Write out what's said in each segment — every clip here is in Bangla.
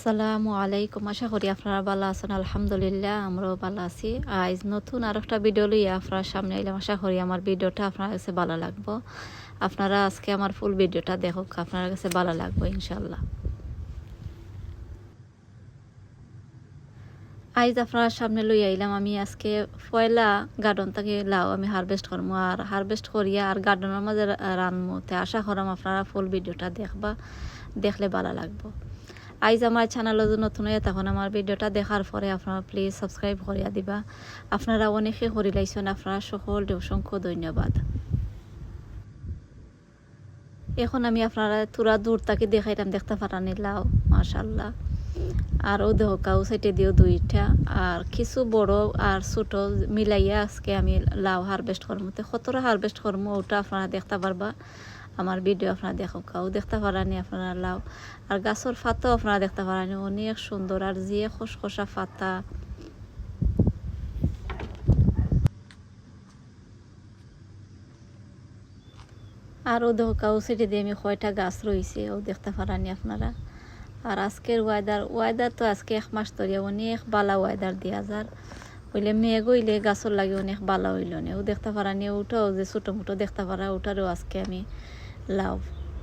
আসসালামু আলাইকুম। আশা করি আপনারা ভালো আছেন। আলহামদুলিল্লাহ আমরাও ভালো আছি। আজ নতুন আরেকটা ভিডিও লইয়া আপনার সামনে এলাম। আশা করি আমার ভিডিওটা আপনার কাছে ভালো লাগবো। আপনারা আজকে আমার ফুল ভিডিওটা দেখুক, আপনার কাছে ভালো লাগবে ইনশাল্লাহ। আজ আপনার সামনে লইয়া আইলাম আমি আজকে পয়লা গার্ডেন থেকে লাউ আমি হারভেস্ট করবো, আর হারভেস্ট করিয়া আর গার্ডেনের মাঝে রানবো। তে আশা করাম আপনারা ফুল ভিডিওটা দেখবা, দেখলে ভালো লাগবো। আইজ আমার চ্যানেল নতুন হয়ে তখন আমার ভিডিওটা দেখার পরে আপনারা প্লিজ সাবস্ক্রাইব করিয়া দিবা। আপনারা অনেকে করি লাইছেন, আপনারা সকলকে অসংখ্য ধন্যবাদ। এখন আমি আপনারা তোরা দূর তাকে দেখাইলাম, দেখতে পারানি লাউ মাশাল্লাহ। আর ও দেহ কাউ সাইটে দিও দুইটা, আর কিছু বড় আর ছোট মিলাইয়া আজকে আমি লাউ হারভেস্ট করবো। তো কতটা হারভেস্ট করবো ওটা আপনারা দেখতে পারবা। আমার ভিডিও আপনারা দেখো, কাউ দেখতে পারানি আপনারা লাউ। আর গাছের পাতাও আপনারা দেখতে পারানি অনেক সুন্দর, আর যে খসখসা পাতা। আর ও দেহ কাউ সাইটে দিয়ে আমি কয়টা গাছ রয়েছে ও দেখতে পারানি আপনারা। আর আজকের ওয়েদার তো আজকে এক মাস ধরে অনেক বালা ওয়েদার দিয়া যার হইলে মেঘ হইলে গাছর লাগে অনেক বালা হইল না। ও দেখতে পারা নিয়ে ওটাও যে ছোটো মোটো দেখতে পারা ওটারও আজকে আমি লাউ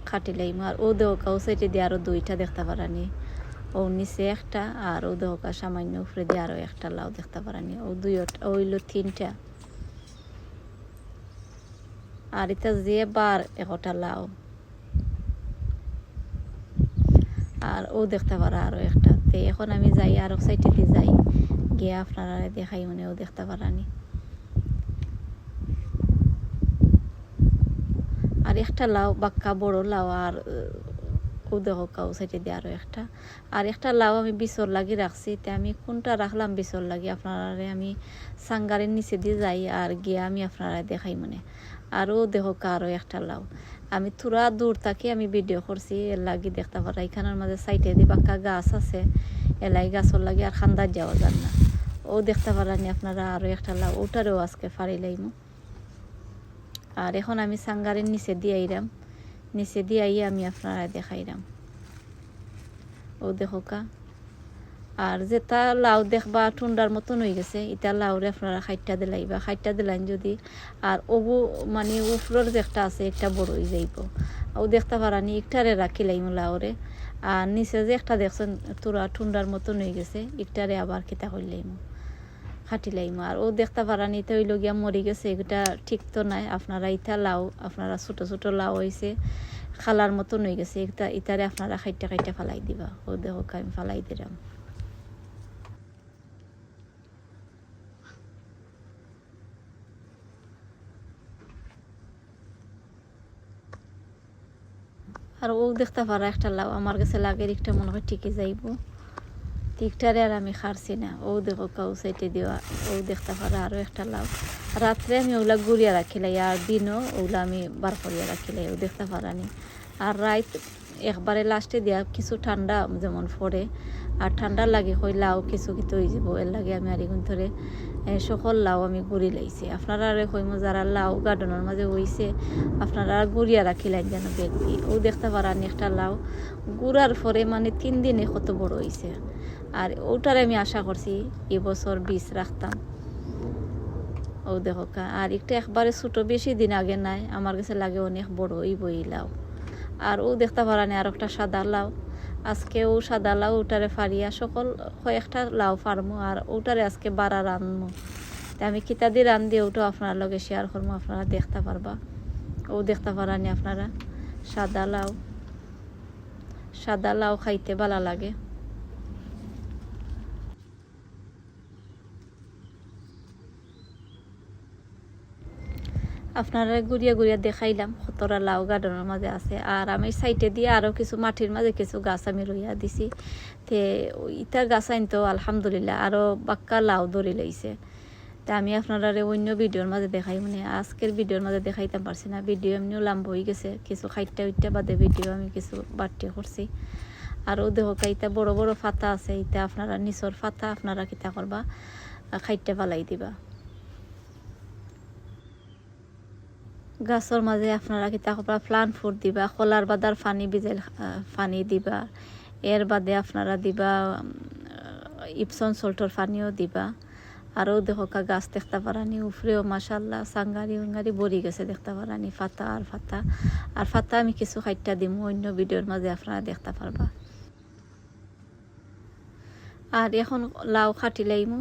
খাটি লাইম। আর ও দেহকা ও সাইটে দিয়ে আরও দুইটা দেখতে পারা নি, ও নিচে একটা, আর ও দেহকা সামান্য উপরে দিয়ে আরও একটা লাউ দেখতে পারা নি। ও দুইটা হইল তিনটা, আর এটা যে বার একটা লাউ। আর ও দেখতে পারা আরও একটা। তো এখন আমি যাই আরও সাইডে দিয়ে যাই, গিয়ে আপনারা দেখাই মনে ও দেখতে পারানি। আর একটা লাউ বাক্কা বড় লাউ, আর ও দেখো কাউ সাইডে দিয়ে আরও একটা। আর একটা লাউ আমি বিচর লাগি রাখছি। তে আমি কোনটা রাখলাম বিচর লাগি আপনারা আমি সাঙ্গারের নিচে দিয়ে যাই আর গিয়ে আমি আপনারা দেখাই মনে। আর ও দেখো আরও একটা লাউ। আমি থোড়া দূর থাকি আমি ভিডিও করছি, এর লাগি দেখতে পারা। এখানের মাঝে সাইডে দিয়ে বাক্কা গাছ আছে, এলাই গাছর লাগে আর খান্দার যাওয়া যান না। ও দেখতে পারানি আপনারা আরও একটা লাউ, ওটারও আজকে ফাড়ি লাইমু। আর এখন আমি সাঙ্গারের নিচে দিয়ে আইরাম, নিচে দিয়ে আইয়া আমি আপনারা দেখাইরাম। ও দেখো কা। আর যেটা লাউ দেখবা টুন্ডার মতন হয়ে গেছে, এটা লাউরে আপনারা খাইটটা দিলাইবা, খাইটটা দিলাইন যদি। আর ওগু মানে উপরের যে একটা আছে একটা বড় হয়ে যাইব, ও দেখতে পারানি একটারে রাখি লাইম লাউরে। আর নিচে যে একটা দেখছেন তোরা টুন্ডার মতন হয়ে গেছে, একটারে আবার কিতা করলাইম খাটি লাইম। আর ও দেখতে পারানি তো ওইল গিয়া মরি গেছে, এটা ঠিক তো নাই। আপনারা ইটা লাউ আপনারা ছোটো ছোটো লাউ হয়েছে খালার মতন হয়ে গেছে, ইটারে আপনারা খাইটা খাইটা ফালাই দিবা। ও দেখো আমি ফালাই দিলাম। আর ও দেখতে পারা একটা লাউ আমার কাছে লাগে একটা মনে হয় ঠিকই যাইব, ঠিকটারে আর আমি খারছি না। ও দেখো কাউ সাইটে দেওয়া, ও দেখতে পারা আরও একটা লাউ। রাত্রে আমি ওগুলা গুড়িয়া রাখিলাই, আর দিনও ওগুলা আমি বার করিয়া রাখিলাই, ও দেখতে পারানি। আর রাত একবারে লাস্টে দিয়া কিছু ঠান্ডা যেমন পড়ে, আর ঠান্ডা লাগে কই লাউ কিছু কিছু হয়ে যাব, এর লাগে আমি আর এগুন ধরে সকল লাউ আমি গুড়ি লাইছি। আপনারা আর কইম যারা লাউ গার্ডেনের মাঝে হইছে আপনারা গুড়িয়া রাখিলেন যেন দেখবি। ও দেখতে পারানি একটা লাউ গুড়ার পরে মানে 3 দিনে কত বড় হয়েছে। আর ওটার আমি আশা করছি এবছর বীজ রাখতাম। ও দেখো কা। আর একটা একবারে ছোটো বেশি দিন আগে নাই, আমার কাছে লাগে অনেক বড় ওই বই লাউ। আর ও দেখতে পারানি আর একটা সাদা লাউ। আজকে ও সাদা লাউ ওটারে ফারিয়া সকল কয়েকটা লাউ ফার্মো, আর ওটারে আজকে বাড়া রানমো। তা আমি কিতা দিয়ে রান দিয়ে ওটাও আপনার লগে শেয়ার করবো, আপনারা দেখতে পারবা। ও দেখতে পারানি আপনারা সাদা লাউ, সাদা লাউ খাইতে ভালো লাগে। আপনারা ঘুরিয়া ঘুরিয়া দেখাইলাম কতটা লাউ গার্ডেনের মাঝে আছে। আর আমি সাইডে দিয়ে আরও কিছু মাটির মাঝে কিছু গাছ আমি রইয়া দিছি। তে ইটা গাছ আনতো আলহামদুলিল্লাহ আরও বাক্কা লাউ ধরে লইছে। তা আমি আপনারা অন্য ভিডিওর মাঝে দেখাই মানে আজকের ভিডিওর মাঝে দেখাইতে পারছি না, ভিডিও এমনিও লম্বা হয়ে গেছে। কিছু খাইটা উইটা বাদে ভিডিও আমি কিছু বাড়তে করছি। আর ও দেহ ইটা বড় বড় ফাতা আছে, ইটা আপনারা নিচর ফাতা আপনারা কিতা করবা খাইটা পালাই দিবা। গাছর মাঝে আপনারা কিতা করবা প্লান্ট ফুড দিবা, কলার বাদার পানি ভিজাই পানি দিবা, এর বাদে আপনারা দিবা ইপসন সল্টর পানিও দিবা। আরও দেখো গাছ দেখতে পারানি উফরেও মাশাল্লাহ সাঙ্গারি উঙ্গারি বড়ি গেছে দেখতে পারানি ফাতা আর ফাতা আমি কিছু খাইটা দিমু অন্য ভিডিওর মাঝে আপনারা দেখতে পারবা। আর এখন লাউ খাটি লাইমু।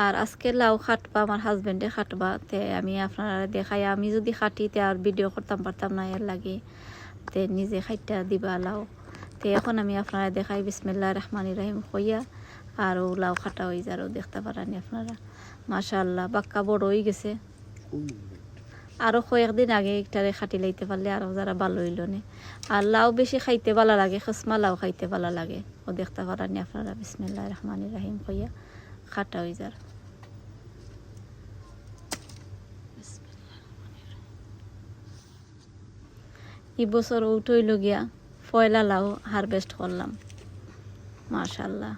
আর আজকে লাউ খাটবা আমার হাজবেন্ডে খাটবা, তে আমি আপনারা দেখাই। আমি যদি খাটি তে আর ভিডিও করতাম পারতাম না, এর লাগে তে নিজে খাইটা দিবা লাউ। তে এখন আমি আপনারা দেখাই বিসমিল্লাহির রহমানির রহিম কইয়া। আর ও লাউ খাটা হয়ে যারও দেখতে পারানি আপনারা মাশাআল্লাহ বাক্কা বড় হয়ে গেছে। আরও কয়েকদিন আগে একটারে খাটি লাইতে পারলে আরও যারা ভালো হইল নে। আর লাউ বেশি খাইতে ভালো লাগে, খসমা লাউ খাইতে ভালো লাগে। ও দেখতে পারানি আপনারা বিসমিল্লাহির রহমানির রহিম কইয়া খাটা হয়ে যার। এই বছর উঠইল গিয়া পয়লা লাউ হারভেস্ট করলাম মাশাআল্লাহ।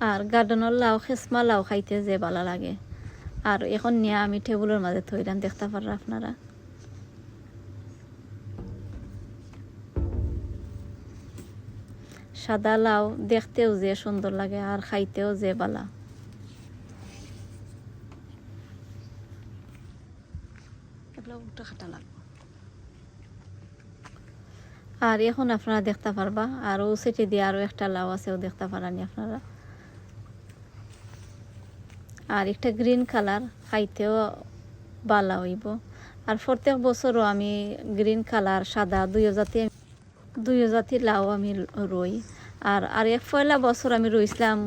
আর গার্ডেনের লাউ খেসমা লাউ খাইতে যে ভালো লাগে। আর এখন নিয়ে আমি টেবিলের মাঝে থইলাম দেখতে পারেন আপনারা। সাদা লাউ দেখতেও যে সুন্দর লাগে আর খাইতেও যে ভালো। আর এখন আপনারা দেখতে পারবা আর ও সেটি দিয়ে আরো একটা লাউ আছে, ও দেখতে পারানি আপনারা। আর একটা গ্রিন কালার খাইতেও ভালো হইব। আর প্রত্যেক বছরও আমি গ্রিন কালার সাদা দুই জাতির লাউ আমি রই। আর এক পয়লা বছর আমি রইছিলাম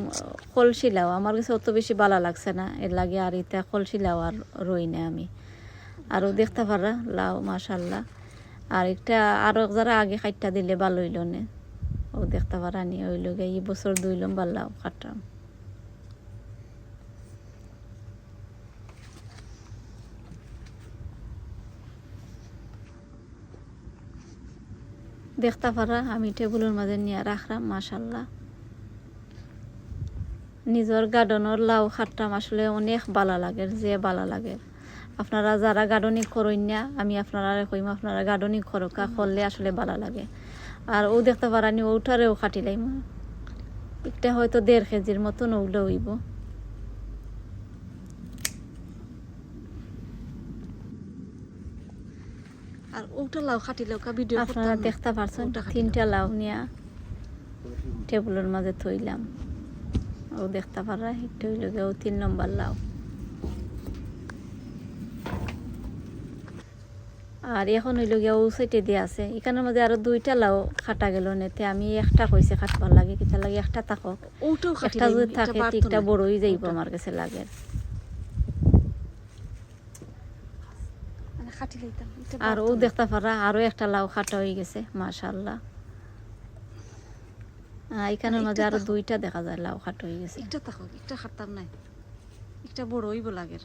কলসি লাউ, আমার কাছে অত বেশি ভালো লাগছে না, এর লাগে আর এটা কলসি লাউ আর রই না আমি। আরও দেখতে পারা লাউ মাশাল্লাহ। আর একটা আরও যারা আগে খাইটা দিলে ভালো হইল না, ও দেখতে পারা নি হইল গে এই বছর 2 লম্বা লাউ কাটলাম। দেখতে পারা আমি টেবিলের মাঝে নিয়ে রাখলাম মাশাল্লাহ। নিজের গার্ডেনের লাউ খাটতাম আসলে অনেক ভালো লাগে, যে ভালো লাগে। আপনারা যারা গার্ডেনিং করেন না, আমি আপনারা কইম আপনারা গার্ডেনিং করকা করলে আসলে ভালো লাগে। আর ও দেখতে পারানি ওটারেও খাটি লাইম, একটা হয়তো 1.5 কেজির মতন ওগুলো হইব। আর ওটা লাউ খাটিলেও ভিডিও আপনারা দেখতে পারছেন। 3টা লাউ নিয়ে টেবিলের মাঝে থইলাম, ও দেখতে পারা একটু হইল গে ও 3 নম্বর লাউ। আর এখন হইল গিয়া ও সাইটে দিয়ে আছে, এখানের মধ্যে আরো 2টা লাউ খাটা গেল নেতে আমি একটা কইছে খাটবার লাগে, কিতা লাগে একটা থাকক, একটা যদি থাকে ঠিকটা বড় হয়ে যাইব আমার কাছে লাগে। আর ও দেখতে পারা আরো একটা লাউ খাটা হয়ে গেছে মাশাআল্লাহ। এখানের মাঝে আরো 2টা দেখা যায় লাউ খাটা হয়ে গেছে। একটা থাকক, একটা খাটতাম নাই, একটা বড় হইব লাগে।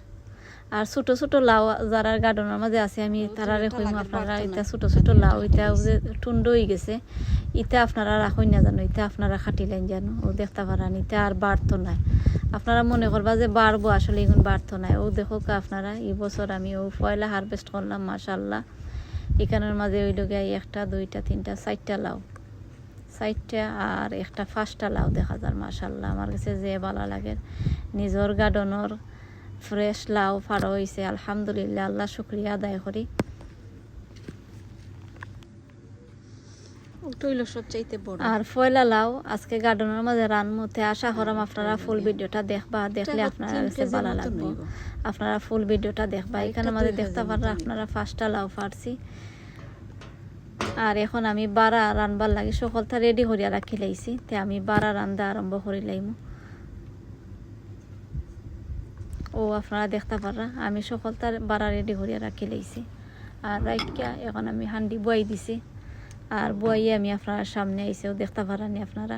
আর ছোট ছোট লাউ যারা গার্ডেনের মাঝে আছে আমি তারারে কইম আপনারা এটা ছোট ছোট লাউ এটা যে টুন্ড হয়ে গেছে, এটা আপনারা রাখুন না জানো, এটা আপনারা খাটিলেন জানো। ও দেখতে পারান এটা আর বাড়তো নাই, আপনারা মনে করবা যে বাড়বো, আসলে এখন বাড়তো নাই। ও দেখো আপনারা এই বছর আমি ও পয়লা হারভেস্ট করলাম মাশাআল্লাহ। এখানের মাঝে ওই লোক 1টা 2টা 3টা 4টা লাউ, 4টা আর একটা 5টা লাউ দেখা যায় মাশাআল্লাহ। আমার কাছে যে ভালো লাগে নিজের গার্ডেনের ফ্রেশ লাউ ফাড়া হয়েছে আলহামদুলিল্লাহ, আল্লাহ শুক্রিয়া আদায় করি। আর পয়লা লাউ আজকে গার্ডেনের মাঝে রানমুতে আশা করাম আপনারা ফুল ভিডিওটা দেখবা, দেখলে আপনারা কাছে ভালো লাগবে। আপনারা ফুল ভিডিওটা দেখবা। এখানে মাঝে দেখতে পাররা আপনারা 5টা লাউ ফাড়ছি। আর এখন আমি বাড়া রানবার লাগে সকলটা রেডি করিয়া রাখি লাইছি, তে আমি বাড়া রান্দা আরম্ভ করি লাইমু। ও আপনারা দেখতে পাররা আমি সকলটা বাড়া রেডি করিয়া রাখি লাইছি। আর রাইকা এখন আমি হান্ডি বয়াই দিছি, আর বয়াইয়ে আমি আপনারা সামনে আইসেও দেখতে পারানি আপনারা।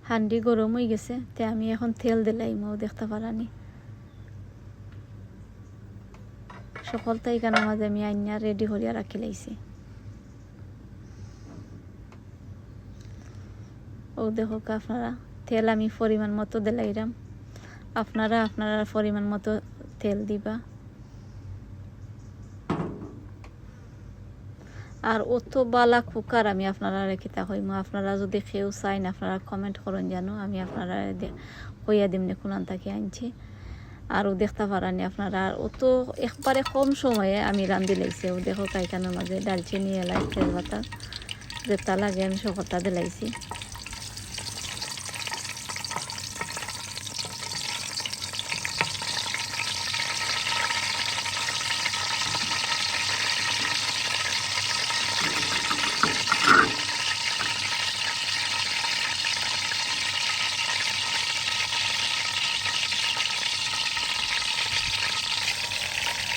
হান্ডি গরম হয়ে গেছে, তে আমি এখন তেল দিলাইমও দেখতে পারানি। সকলটা এখানে মাঝে আমি আইনা রেডি করিয়া রাখি লাইছি। ও দেখো আপনারা তেল আমি পরিমাণ মতো দিলাইরাম, আপনারা আপনারা পরিমাণ মতো তেল দিবা। আর অত বালা কুকার আমি আপনারা কিতা কইম, আপনারা যদি কেউ চাইন আপনারা কমেন্ট করেন জানো, আমি আপনারা কইয়া দিমনি কোনান থাকি আনছি। আরও দেখতে পারানি আপনারা। আর অত একবারে কম সময়ে আমি রান্ধি লাইছি। ও দেখো কাইখানোর মাঝে ডালচিনি এলাচ তেজপাতা যেটা লাগে আমি সকলটা দিলাইছি।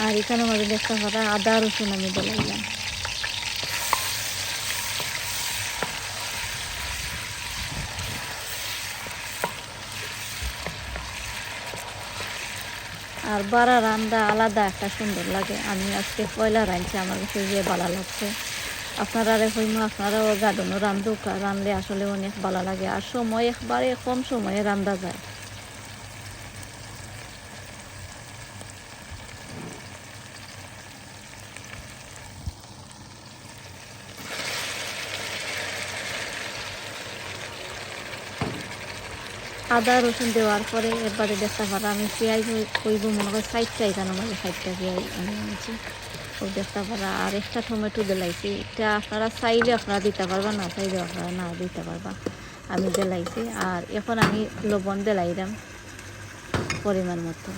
আর এখানের মাঝে দেখতে পারা আদা রসুন আমি দিলাইলাম। আর বাড়া রান্না আলাদা একটা সুন্দর লাগে। আমি আজকে পয়লা রাঁধছি, আমার কাছে যে ভালো লাগছে। আপনারা হইমো আপনারাও গার্ডেনও রাঁধলে আসলে অনেক ভালো লাগে। আর সময় একবারে কম সময়ে রান্ধা যায়। আদা রসুন দেওয়ার পরে এবারে দেখতে পারা আমি পেঁয়াজ কইব মনে হয় 60টা, এখানে আমাদের 60টা পেঁয়াজ আমি আনছি। ও দেখতে পারা আর একটা টমেটো দিলাইছি। এটা আপনারা চাইলে আপনারা দিতে পারবা, না চাইলে আপনারা না দিতে পারবা। আমি দিলাইছি। আর এখন আমি লবণ দিলাইলাম পরিমাণ মতো।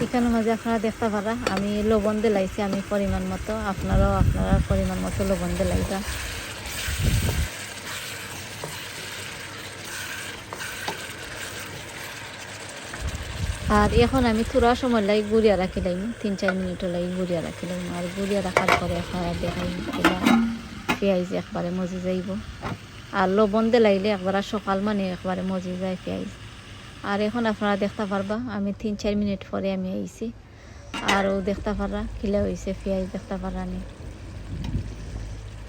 এখানের মাঝে আপনারা দেখতে পারা আমি লবণ দিলাইছি আমি পরিমাণ মতো। আপনারাও আপনারা পরিমাণ মতো লবণ দিলাইবা। আর এখন আমি থোড়া সময় লাগি গুড়িয়া রাখিলাম, 3-4 মিনিটের লাগি গুড়িয়া রাখিলাম। আর গুড়িয়া রাখার পরে আপনারা দেখাই পেঁয়াজ একবারে মজি যাইব। আর লবণ দিলাইলে একবারে সকাল মানে একবারে মজি যায় পেঁয়াজ। আর এখন আপনারা দেখতে পারবা আমি 3-4 মিনিট পরে আমি আইছি। আরও দেখতে পারা কিলা হয়েছে পেঁয়াজ দেখতে পারা নি।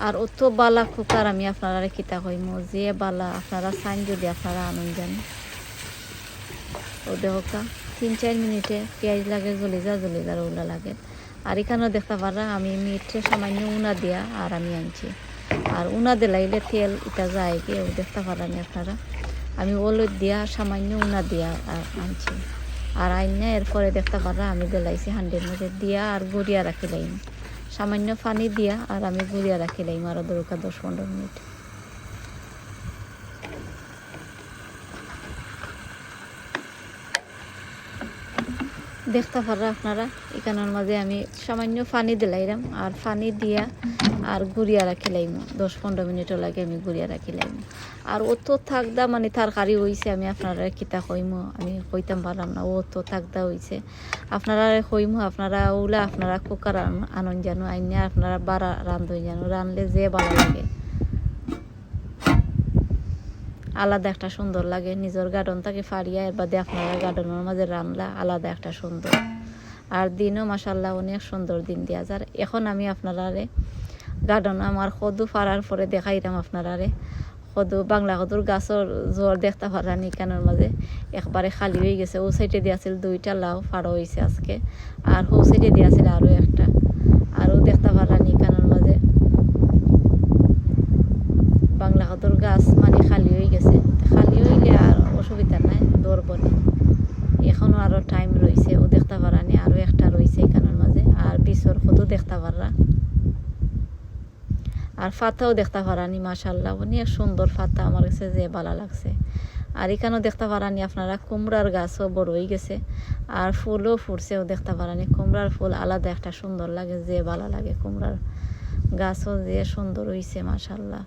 আর অত বালা কুকার আমি আপনারা কিতা কইমো, যে বালা আপনারা চাইন যদি আপনারা আনন্দ জান। ও দেখা 3-4 মিনিটে পেঁয়াজ লাগে জ্বলে যা ওগুলা লাগে। আর এখানেও দেখতে পারা আমি মিটে সামান্য উনা দিয়া আর আমি আনছি। আর উনা দিলাইলে তেল এটা যায় কি ও দেখতে পারানি আপনারা। আমি ওলদ দিয়া সামান্য উনা দিয়া আর আনছি। আর আইনা এরপরে দেখতে পারা আমি দিলাইছি হান্ডির মধ্যে দিয়া আর গুড়িয়া রাখিলাম সামান্য পানি দিয়া। আর আমি গুড়িয়া রাখিলাম আরও দরকার 10-15 মিনিট। দেখতে পারা আপনারা এখানের মাঝে আমি সামান্য পানি দিলাইলাম আর পানি দিয়া আর গুড়িয়া রাখিলাম 10-15 মিনিটও লাগে আমি গুড়িয়া রাখিলাম। আর অত থাকদা মানে তরকারি হয়েছে আমি আপনারা কিতা কইমো আমি কইতাম পারলাম না। অত থাকদা হয়েছে আপনারা কইমো আপনারা ওলা আপনারা কুকার আনন জানো আইনা আপনারা বাড়া রান্ধন জানো, রানলে যে ভালো লাগে আলাদা একটা সুন্দর লাগে। নিজের গার্ডেন থেকে ফাড়িয়া এর বাদে আপনারা গার্ডেনের মাঝে রান্না আলাদা একটা সুন্দর। আর দিনও মাসাল্লাহ অনেক সুন্দর দিন দেওয়া যায়। এখন আমি আপনারারে গার্ডেন আমার কদু ফাড়ার পরে দেখাইলাম আপনারারে কদু বাংলা কদুর গাছের জ্বর দেখতে পারানি এখানের মাঝে একবারে খালি হয়ে গেছে। ও সাইডে দিয়েছিল 2টা লাউ ফাড়া হয়েছে আজকে। আর ও সাইডে দিয়েছিল আরও একটা। আরও দেখতে পারানি এখানের মাঝে বাংলা কদুর গাছ মানে খালি হয়ে গেছে। খালি হইলে আর অসুবিধা নাই ধরব না, এখনও আরও টাইম রয়েছে। ও দেখতে পারানি আরও একটা রয়েছে এখানের মাঝে। আর বিচর কদু দেখতে পারা আর ফাতাও দেখতে পারানি মাশাল্লাহ অনেক সুন্দর ফাতা আমার কাছে যে ভালো লাগছে। আর এখানেও দেখতে পারানি আপনারা কুমড়ার গাছও বড় হয়ে গেছে আর ফুলও ফুটছেও দেখতে পারানি। কুমড়ার ফুল আলাদা একটা সুন্দর লাগে, যে ভালো লাগে। কুমড়ার গাছও যে সুন্দর হয়েছে মাশাল্লাহ।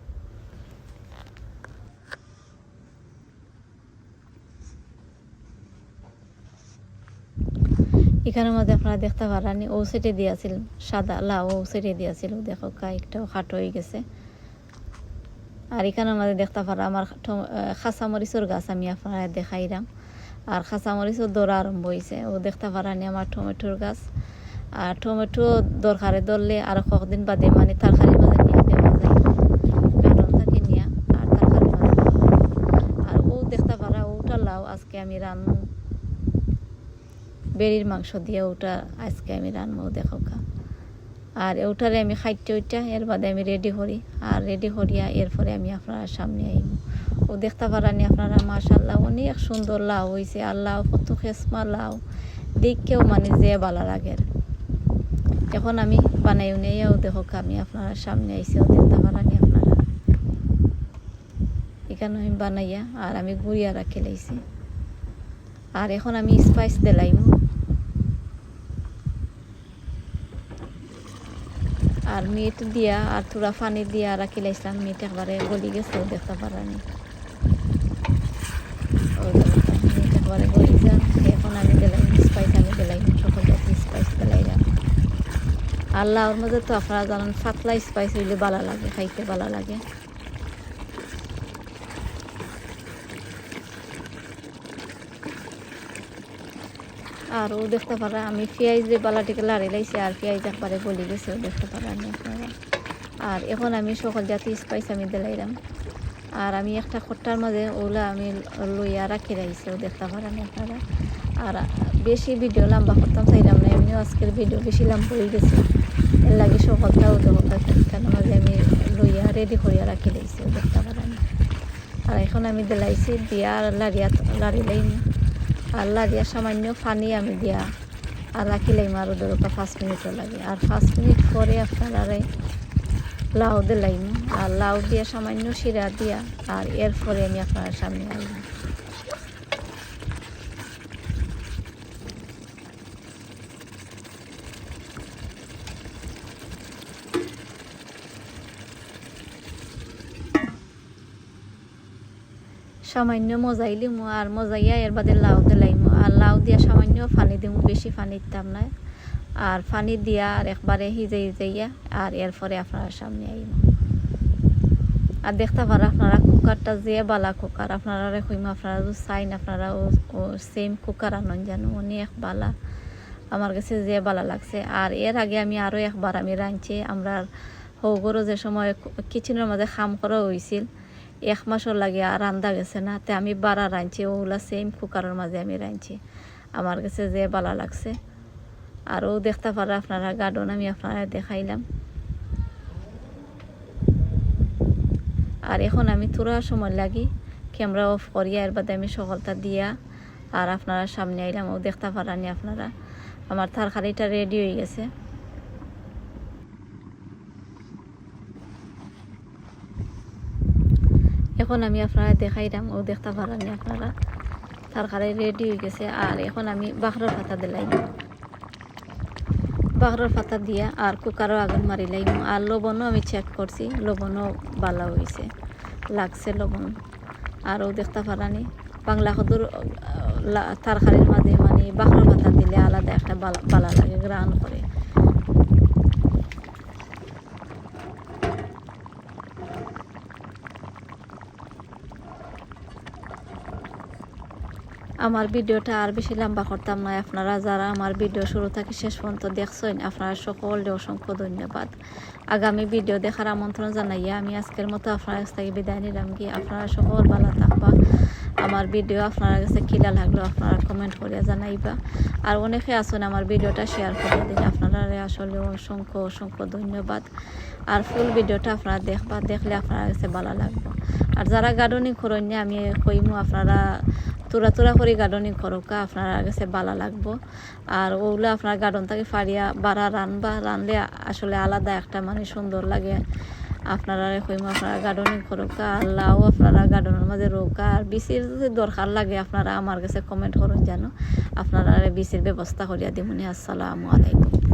এখানের মধ্যে আপনারা দেখতে পারানি ও সেটে দিয়েছিল সাদা লাউ, ও সেটে দিয়েছিল দেখো কাইকটাও খাটো হয়ে গেছে। আর এখানের মধ্যে দেখতে পারা আমার খাঁচা মরিচের গাছ আমি আপনারা দেখাইলাম। আর কাঁচামরিচও ধরা আরম্ভ হয়েছে। ও দেখতে পারানি আমার টমেটোর গাছ। আর টমেটো দরকারে ধরলে আর কয়েকদিন বাদে মানে তরকারির মাঝে নিয়ে দেওয়া যায়, গার্ডন থেকে নিয়ে আর তরকারির মাঝে দেওয়া যায়। আর ও দেখতে পারা ওটা লাউ আজকে আমি রান্না বেড়ির মাংস দিয়ে ওটা আজকে আমি রান্নাও দেখো। আর ওটারে আমি খাইতে ওইটা এর বাদে আমি রেডি করি, আর রেডি করিয়া এরপরে আমি আপনার সামনে আইব। ও দেখতে পারানি আপনারা মাশাআল্লাহ অনেক সুন্দর লাউ হয়েছে। আর লাউ কত খেসমা লাউ, দেখকেও মানে যে ভালো লাগে। এখন আমি বানাইও নিয়েও দেখো আমি আপনার সামনে আইসেও দেখতে পারানি আপনারা। এখানে আমি বানাইয়া আর আমি গুড়িয়া রাখে লাইছি। আর এখন আমি স্পাইস দিলাইম। আর মিট দিয়া আর থোড়া পানি দিয়া রাখি লাইছিলাম, মিট একবারে গলি গেছে দেখতে পারানি। মিট একবারে গলি যান। এখন আমি দিলাম স্পাইস, আমি দিলাম সকল জাতি স্পাইস দিলাইলাম। আর লাউর মধ্যে তো আপনারা জানেন পাতলা স্পাইস হইলে ভালো লাগে, খাইতে ভালো লাগে। আর ও দেখতে পারা আমি পেঁয়াজ দিয়ে বালাটিকে লাড়ি লাইছি, আর পেঁয়াজ একবারে গলি গেছে দেখতে পারেন আপনারা। আর এখন আমি সকল জাতি স্পাইস আমি দিলাইলাম। আর আমি একটা খট্টার মাঝে ওগুলা আমি লইয়া রাখি রাখছি, ও দেখতে পারেন আপনারা। আর বেশি ভিডিও লম্বা করতাম চাইলাম না, এমনিও আজকের ভিডিও বেশি লম্বা হয়ে গেছে, এর লাগে সকলটা ও দেখতাম মাঝে আমি লইয়া রেডি করিয়া রাখি রাখছি, ও দেখতে পারেন। আর এখন আমি দিলাইছি দিয়া আর লাড়ি লাইম। আর লাড়িয়া সামান্য পানি আমি দিয়া আর রাখি লাইম আরও ধরো 5 মিনিটও লাগে। আর 5 মিনিট পরে আপনারা লাউ দিলাইম। আর লাউ দিয়া সামান্য শিরা দিয়া আর এরপরে আমি আপনার সামনে আইলাম। সামান্য মজাইলিম আর মজাইয়া এর বাদে লাউ দিলাইম। আর লাউ দিয়া সামান্য পানি দিম, বেশি পানি দিতাম না। আর পানি দিয়া আর একবারে হিজাইয়া আর এরপরে আপনার সামনে আইব। আর দেখতে পারা আপনারা কুকারটা যে বালা কুকার, আপনারা কইম আপনারা চাইন আপনারা ও সেম কুকার আনন জানো, অনেক বালা আমার কাছে যে বালা লাগছে। আর এর আগে আমি আরও একবার আমি রাঁধছি, আমরা হৌগরও যে সময় কিচেনের মাঝে খাম করা হয়েছিল 1 মাসও লাগে আর রান্ধা গেছে না, তে আমি বাড়া রাঁধছি ওগুলা সেম কুকারের মাঝে আমি রাঁধছি, আমার কাছে যে বালা লাগছে। আর ও দেখতে পারা আপনারা গার্ডন আমি আপনারা দেখাইলাম। আর এখন আমি থোড়া সময় লাগি ক্যামেরা অফ করিয়া এর বাদে আমি সকলটা দিয়া আর আপনারা সামনে আইলাম। ও দেখতে পারানি আপনারা আমার তরকারিটা রেডি হয়ে গেছে। এখন আমি আপনারা দেখাইলাম, ও দেখতে পারানি আপনারা তরকারি রেডি হয়ে গেছে। আর এখন আমি বাখরার পাতা দিলাম, বাখরার পাতা দিয়া আর কুকারও আগুন মারি লাইম। আর লবণও আমি চেক করছি, লবণও ভালো হয়েছে লাগছে লবণ। আর ও দেখতে পারানি বাংলা কদুর তরকারির মাঝে মানে বাখরার পাতা দিলে আলাদা একটা ভালো লাগে, গ্রান করে। আমার ভিডিওটা আর বেশি লম্বা করতাম না। আপনারা যারা আমার ভিডিও শুরু থেকে শেষ পর্যন্ত দেখছেন আপনারা সকলকে অসংখ্য ধন্যবাদ। আগামী ভিডিও দেখার আমন্ত্রণ জানাইয়া আমি আজকের মতো আপনার কাছ থেকে বিদায় নিলাম। কি আপনারা সকল ভালো থাকবা। আমার ভিডিও আপনার কাছে কিলা লাগলো আপনারা কমেন্ট করিয়া জানাইবা। আর অনেকে আছেন আমার ভিডিওটা শেয়ার করে দিন, আপনারা আসলে অসংখ্য অসংখ্য ধন্যবাদ। আর ফুল ভিডিওটা আপনারা দেখবা, দেখলে আপনার কাছে ভালো লাগবে। আর যারা গার্ডেনিং করেন না আমি কইমু আপনারা তোরা করে গার্ডেনিং করোকা, আপনার কাছে ভালো লাগবো। আর ওগুলো আপনার গার্ডেন থেকে ফাড়িয়া বাড়া রানলে আসলে আলাদা একটা মানে সুন্দর লাগে। আপনারা কইমু আপনারা গার্ডেনিং করোকা, আল্লাহও আপনারা গার্ডেনের মাঝে রোকা। আর বিচির যদি দরকার লাগে আপনারা আমার কাছে কমেন্ট করুন, জানো আপনারা বিচির ব্যবস্থা করিয়া দিমুনি। আসসালামু আলাইকুম।